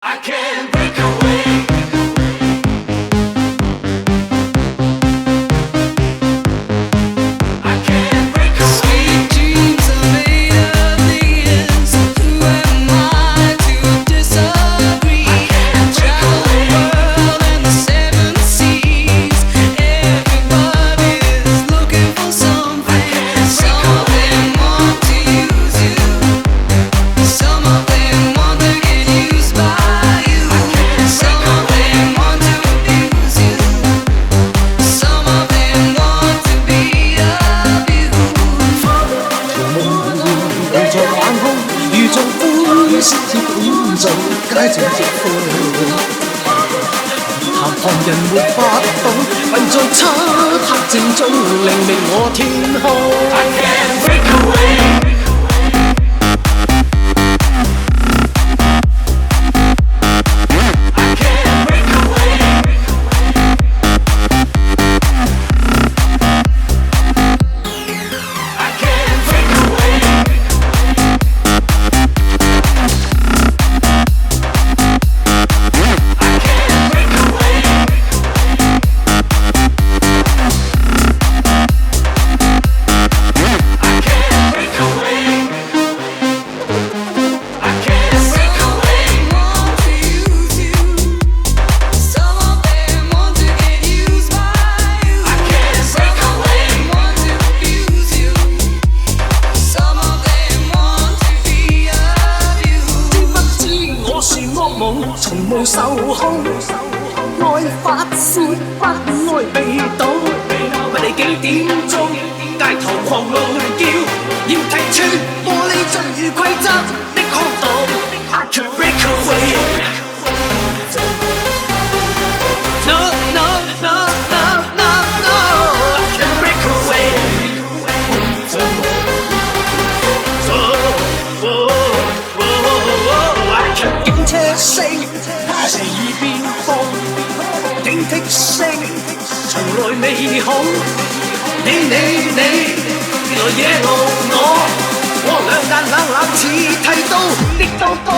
I can't break away. I can't break away. Sweet dreams are made of millions. Who am I to disagree? I travel the world and the seven seas. Everybody's looking for something. Some of them want to use you. Some of them want to get used by you. Some of them want to abuse you. Some of them want to be of you. 人在晚空，如像歡笑本在街上直呼，談旁人沒法懂，混在漆黑正中，令明我天空。I can't break away. I can't break away. I can't break away. I can't break away. I can't break away. I can't break away. Want to use you. Some of them want to get used by you. I can't break away. Want to abuse you. Some of them want to be of you. 知不知我是惡夢，從無受控，愛發泄不愛被堵，不理幾點鐘，街頭狂怒叫，要踢穿玻璃進入規則的巷道。I can break away. No, no, no, no, no, no. I can break away. I can 警車聲，隨意變放，警惕聲，從來未恐。你來惹怒我，我兩眼冷冷似剃刀的刀刀。